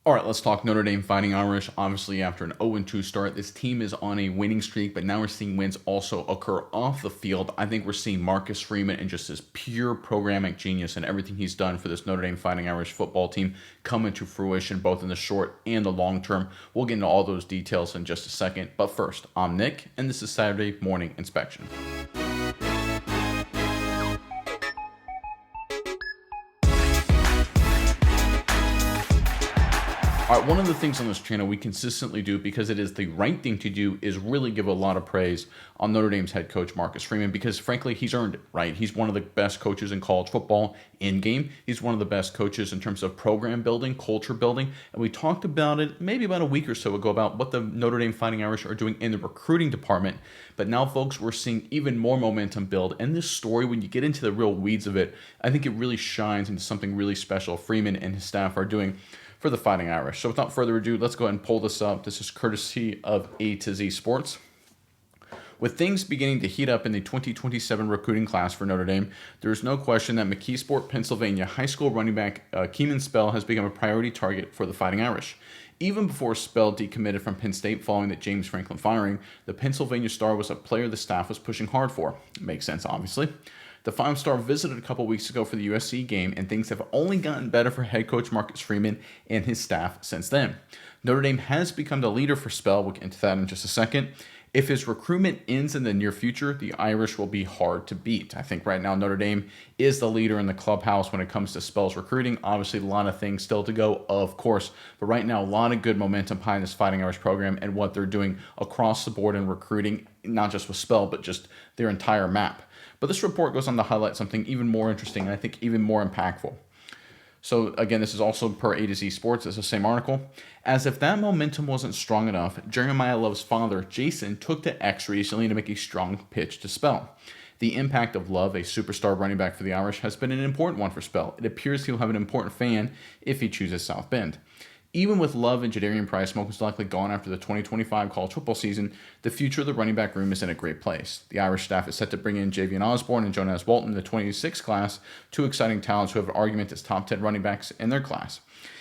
All right, let's talk Notre Dame Fighting Irish. Obviously, after an 0-2 start, this team is on a winning streak, but now we're seeing wins also occur off the field. I think we're seeing Marcus Freeman and just his pure programmatic genius and everything he's done for this Notre Dame Fighting Irish football team come into fruition both in the short and the long term. We'll get into all those details in just a second. But first, I'm Nick, and this is Saturday Morning Inspection. All right, one of the things on this channel we consistently do, because it is the right thing to do, is really give a lot of praise on Notre Dame's head coach, Marcus Freeman, because frankly, he's earned it, right? He's one of the best coaches in college football in game. He's one of the best coaches in terms of program building, culture building. And we talked about it maybe about a week or so ago about what the Notre Dame Fighting Irish are doing in the recruiting department. But now, folks, we're seeing even more momentum build. And this story, when you get into the real weeds of it, I think it really shines into something really special Freeman and his staff are doing for the Fighting Irish. So without further ado, let's go ahead and pull this up. This is courtesy of A to Z Sports. With things beginning to heat up in the 2027 recruiting class for Notre Dame, there is no question that McKeesport, Pennsylvania high school running back Kemon Spell has become a priority target for the Fighting Irish. Even before Spell decommitted from Penn State following the James Franklin firing, the Pennsylvania star was a player the staff was pushing hard for. Makes sense, obviously. The five-star visited a couple weeks ago for the USC game, and things have only gotten better for head coach Marcus Freeman and his staff since then. Notre Dame has become the leader for Spell. We'll get into that in just a second. If his recruitment ends in the near future, the Irish will be hard to beat. I think right now Notre Dame is the leader in the clubhouse when it comes to Spell's recruiting. Obviously, a lot of things still to go, of course. But right now, a lot of good momentum behind this Fighting Irish program and what they're doing across the board in recruiting, not just with Spell, but just their entire map. But this report goes on to highlight something even more interesting and I think even more impactful. So again, this is also per A to Z Sports. It's the same article. As if that momentum wasn't strong enough, Jeremiah Love's father, Jason, took to X recently to make a strong pitch to Spell. The impact of Love, a superstar running back for the Irish, has been an important one for Spell. It appears he'll have an important fan if he chooses South Bend. Even with Love and Jadarian Price most likely gone after the 2025 college football season, the future of the running back room is in a great place. The Irish staff is set to bring in Javian Osborne and Jonas Walton in the 26 class, two exciting talents who have an argument as top 10 running backs in their class.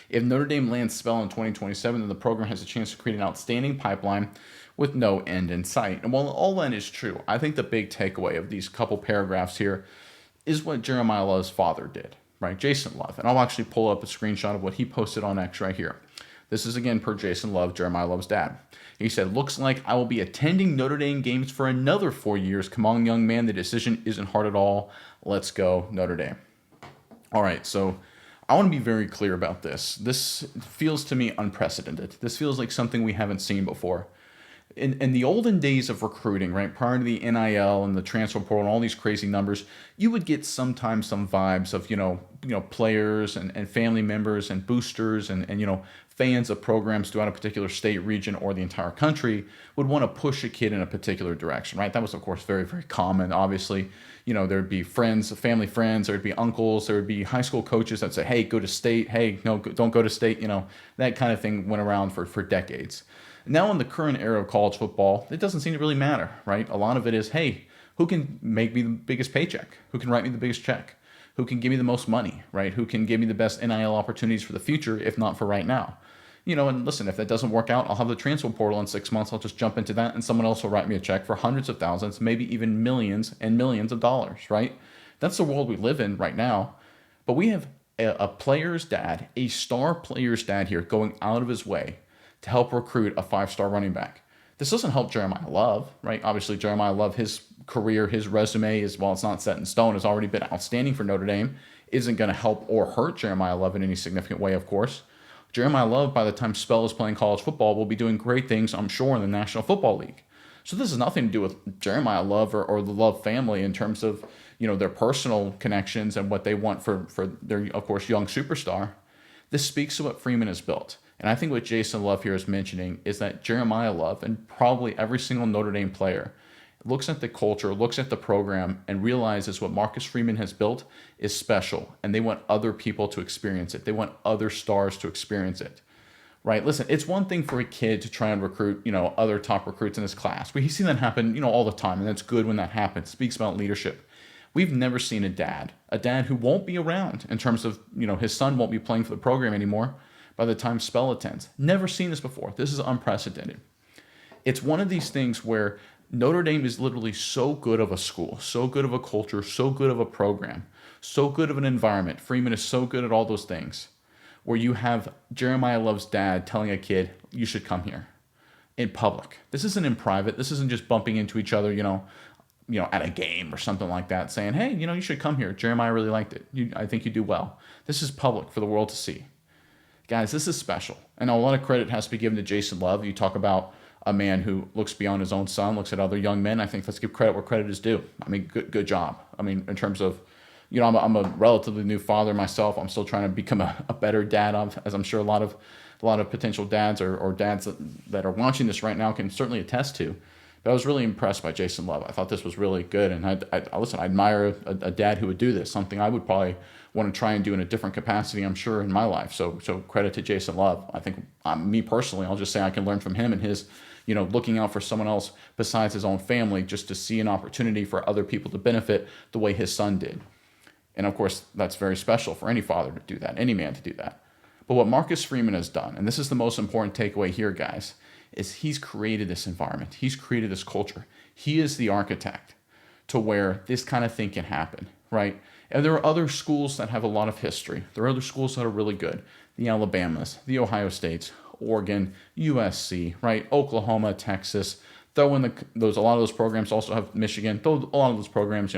If Notre Dame lands Spell in 2027, then the program has a chance to create an outstanding pipeline with no end in sight. And while all that is true, I think the big takeaway of these couple paragraphs here is what Jeremiah Love's father did. Right, Jason Love. And I'll actually pull up a screenshot of what he posted on X right here. This is again per Jason Love, Jeremiah Love's dad. He said, "Looks like I will be attending Notre Dame games for another 4 years. Come on, young man, the decision isn't hard at all. Let's go, Notre Dame." All right, so I want to be very clear about this. This feels to me unprecedented. This feels like something we haven't seen before. In the olden days of recruiting, right, prior to the NIL and the transfer portal and all these crazy numbers, you would get sometimes some vibes of, players and family members and boosters and fans of programs throughout a particular state, region, or the entire country would want to push a kid in a particular direction, right? That was, of course, very, very common. Obviously, there'd be friends, family friends, there'd be uncles, there would be high school coaches that say, hey, go to state, hey, no, don't go to state, that kind of thing went around for decades. Now in the current era of college football, it doesn't seem to really matter, right? A lot of it is, hey, who can make me the biggest paycheck? Who can write me the biggest check? Who can give me the most money, right? Who can give me the best NIL opportunities for the future, if not for right now? And listen, if that doesn't work out, I'll have the transfer portal in 6 months. I'll just jump into that and someone else will write me a check for hundreds of thousands, maybe even millions and millions of dollars, right? That's the world we live in right now. But we have a player's dad, a star player's dad here going out of his way to help recruit a five-star running back. This doesn't help Jeremiah Love, right? Obviously, Jeremiah Love, his career, his resume is, while it's not set in stone, has already been outstanding for Notre Dame. Isn't going to help or hurt Jeremiah Love in any significant way, of course. Jeremiah Love, by the time Spell is playing college football, will be doing great things, I'm sure, in the National Football League. So this has nothing to do with Jeremiah Love or the Love family in terms of, their personal connections and what they want for their, of course, young superstar. This speaks to what Freeman has built. And I think what Jason Love here is mentioning is that Jeremiah Love and probably every single Notre Dame player looks at the culture, looks at the program, and realizes what Marcus Freeman has built is special. And they want other people to experience it. They want other stars to experience it. Right? Listen, it's one thing for a kid to try and recruit, other top recruits in his class. We see that happen, all the time. And that's good when that happens. It speaks about leadership. We've never seen a dad who won't be around in terms of, his son won't be playing for the program anymore. by the time spell attends. Never seen this before. This is unprecedented. It's one of these things where Notre Dame is literally so good of a school, so good of a culture, so good of a program, so good of an environment. Freeman is so good at all those things, where you have Jeremiah Love's dad telling a kid, you should come here in public. This isn't in private. This isn't just bumping into each other, at a game or something like that, saying, hey, you should come here. Jeremiah really liked it. I think you do well. This is public for the world to see. Guys, this is special. And a lot of credit has to be given to Jason Love. You talk about a man who looks beyond his own son, looks at other young men. I think let's give credit where credit is due. I mean, good job. I mean, in terms of, I'm a relatively new father myself. I'm still trying to become a better dad, as I'm sure a lot of potential dads or dads that are watching this right now can certainly attest to. But I was really impressed by Jason Love. I thought this was really good. And I admire a dad who would do this, something I would probably want to try and do in a different capacity, I'm sure, in my life. So credit to Jason Love. I think me personally, I'll just say I can learn from him and his, looking out for someone else besides his own family, just to see an opportunity for other people to benefit the way his son did. And of course, that's very special for any father to do that, any man to do that. But what Marcus Freeman has done, and this is the most important takeaway here, guys, is he's created this environment. He's created this culture. He is the architect to where this kind of thing can happen, right? And there are other schools that have a lot of history. There are other schools that are really good. The Alabamas, the Ohio States, Oregon, USC, right? Oklahoma, Texas. Throw in a lot of those programs also have Michigan. Throw a lot of those programs,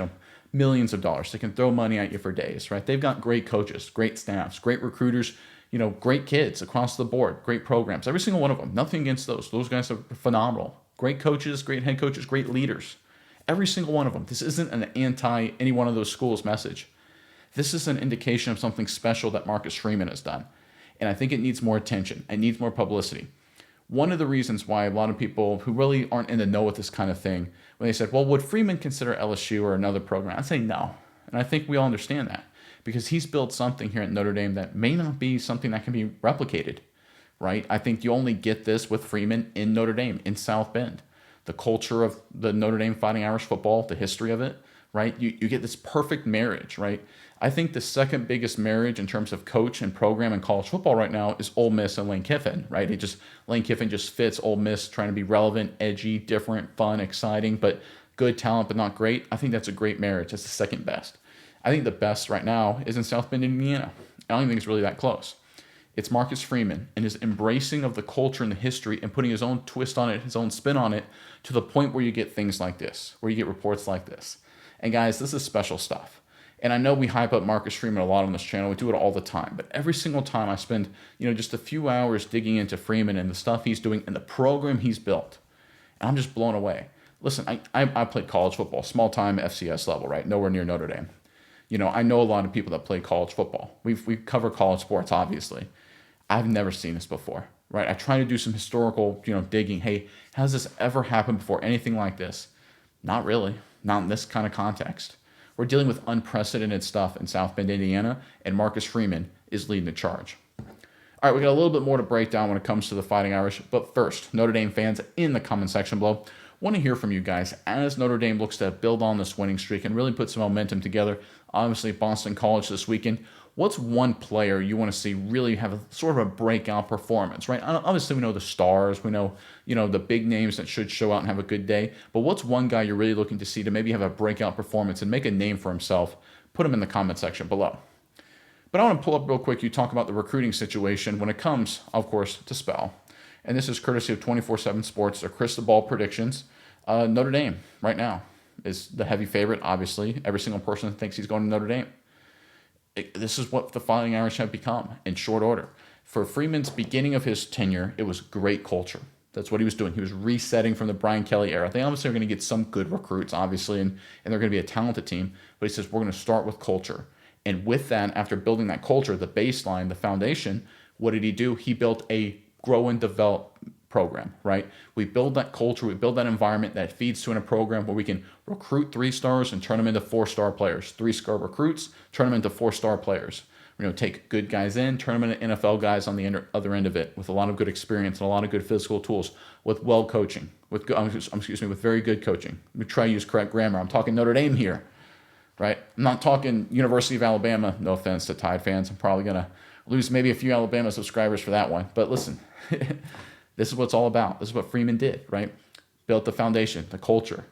millions of dollars. They can throw money at you for days, right? They've got great coaches, great staffs, great recruiters, great kids across the board, great programs. Every single one of them. Nothing against those. Those guys are phenomenal. Great coaches, great head coaches, great leaders. Every single one of them. This isn't an anti any one of those schools message. This is an indication of something special that Marcus Freeman has done. And I think it needs more attention. It needs more publicity. One of the reasons why a lot of people who really aren't in the know with this kind of thing, when they said, well, would Freeman consider LSU or another program? I'd say no. And I think we all understand that, because he's built something here at Notre Dame that may not be something that can be replicated, right? I think you only get this with Freeman in Notre Dame, in South Bend. The culture of the Notre Dame Fighting Irish football, the history of it, right? You get this perfect marriage, right? I think the second biggest marriage in terms of coach and program in college football right now is Ole Miss and Lane Kiffin, right? Lane Kiffin just fits Ole Miss, trying to be relevant, edgy, different, fun, exciting, but good talent, but not great. I think that's a great marriage. That's the second best. I think the best right now is in South Bend, Indiana. I don't even think it's really that close. It's Marcus Freeman and his embracing of the culture and the history and putting his own twist on it, his own spin on it, to the point where you get things like this, where you get reports like this. And guys, this is special stuff. And I know we hype up Marcus Freeman a lot on this channel. We do it all the time. But every single time I spend, just a few hours digging into Freeman and the stuff he's doing and the program he's built, and I'm just blown away. Listen, I played college football, small-time FCS level, right? Nowhere near Notre Dame. I know a lot of people that play college football. We cover college sports, obviously. I've never seen this before, right? I try to do some historical, digging. Hey, has this ever happened before? Anything like this? Not really. Not in this kind of context. We're dealing with unprecedented stuff in South Bend, Indiana, and Marcus Freeman is leading the charge. All right, we got a little bit more to break down when it comes to the Fighting Irish, but first, Notre Dame fans in the comment section below, want to hear from you guys as Notre Dame looks to build on this winning streak and really put some momentum together. Obviously, Boston College this weekend. What's one player you want to see really have a sort of a breakout performance, right? Obviously, we know the stars. We know, the big names that should show out and have a good day. But what's one guy you're really looking to see to maybe have a breakout performance and make a name for himself? Put him in the comment section below. But I want to pull up real quick. You talk about the recruiting situation when it comes, of course, to spell. And this is courtesy of 24/7 Sports, their crystal ball predictions. Notre Dame, right now, is the heavy favorite, obviously. Every single person thinks he's going to Notre Dame. This is what the Fighting Irish have become in short order. For Freeman's beginning of his tenure, it was great culture. That's what he was doing. He was resetting from the Brian Kelly era. They obviously are going to get some good recruits, obviously, and they're going to be a talented team. But he says, we're going to start with culture. And with that, after building that culture, the baseline, the foundation, what did he do? He built a grow and develop program, right? We build that culture, we build that environment that feeds to in a program where we can recruit 3-stars and turn them into 4-star players. 3-star recruits, turn them into 4-star players. Take good guys in, turn them into NFL guys on the other end of it with a lot of good experience and a lot of good physical tools, with coaching, with very good coaching. Let me try to use correct grammar. I'm talking Notre Dame here, right? I'm not talking University of Alabama. No offense to Tide fans. I'm probably gonna Lose maybe a few Alabama subscribers for that one. But listen, this is what it's all about. This is what Freeman did, right? Built the foundation, the culture.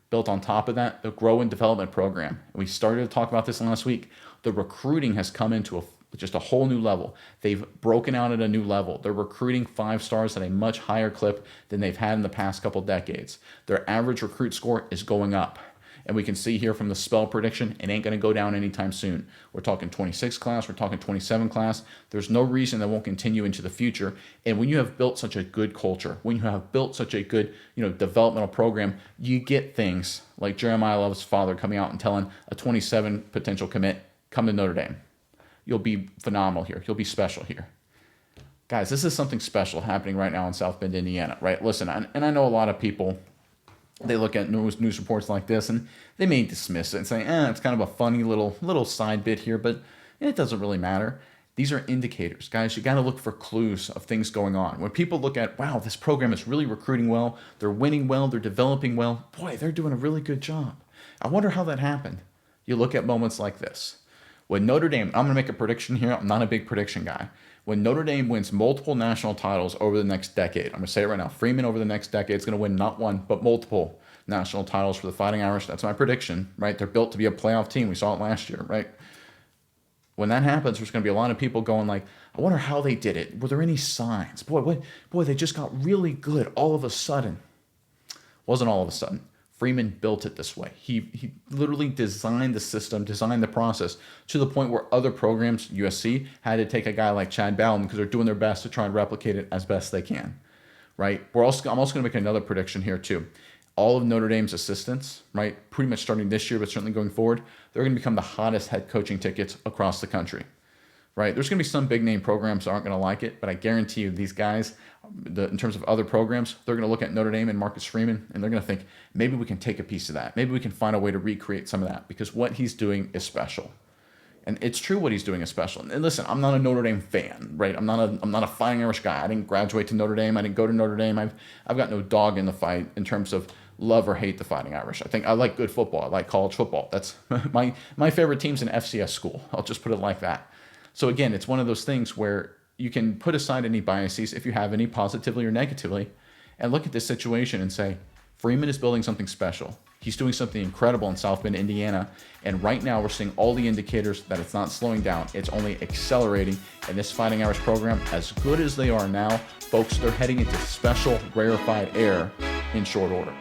Built on top of that, the grow and development program. And we started to talk about this last week. The recruiting has come into just a whole new level. They've broken out at a new level. They're recruiting 5 stars at a much higher clip than they've had in the past couple decades. Their average recruit score is going up. And we can see here from the spell prediction, it ain't going to go down anytime soon. We're talking 26 class, we're talking 27 class. There's no reason that won't continue into the future. And when you have built such a good culture, when you have built such a good, developmental program, you get things like Jeremiah Love's father coming out and telling a 27 potential commit, come to Notre Dame. You'll be phenomenal here. You'll be special here. Guys, this is something special happening right now in South Bend, Indiana, right? Listen, and I know a lot of people, they look at news reports like this and they may dismiss it and say, it's kind of a funny little side bit here, but it doesn't really matter. These are indicators. Guys, you got to look for clues of things going on. When people look at, wow, this program is really recruiting well, they're winning well, they're developing well, boy, they're doing a really good job. I wonder how that happened. You look at moments like this. When Notre Dame, I'm going to make a prediction here, I'm not a big prediction guy. When Notre Dame wins multiple national titles over the next decade, I'm going to say it right now, Freeman over the next decade is going to win not one, but multiple national titles for the Fighting Irish. That's my prediction, right? They're built to be a playoff team. We saw it last year, right? When that happens, there's going to be a lot of people going like, I wonder how they did it. Were there any signs? Boy, they just got really good all of a sudden. Wasn't all of a sudden. Freeman built it this way. He literally designed the system, designed the process to the point where other programs, USC, had to take a guy like Chad Bowden because they're doing their best to try and replicate it as best they can, right? I'm also going to make another prediction here too. All of Notre Dame's assistants, right, pretty much starting this year, but certainly going forward, they're going to become the hottest head coaching tickets across the country, right? There's going to be some big name programs that aren't going to like it, but I guarantee you these guys, in terms of other programs, they're going to look at Notre Dame and Marcus Freeman, and they're going to think, maybe we can take a piece of that. Maybe we can find a way to recreate some of that because what he's doing is special. And it's true what he's doing is special. And listen, I'm not a Notre Dame fan, right? I'm not a Fighting Irish guy. I didn't graduate to Notre Dame. I didn't go to Notre Dame. I've got no dog in the fight in terms of love or hate the Fighting Irish. I think I like good football. I like college football. That's my favorite team's an FCS school. I'll just put it like that. So again, it's one of those things where you can put aside any biases, if you have any, positively or negatively, and look at this situation and say, Freeman is building something special. He's doing something incredible in South Bend, Indiana, and right now we're seeing all the indicators that it's not slowing down. It's only accelerating, and this Fighting Irish program, as good as they are now, folks, they're heading into special rarefied air in short order.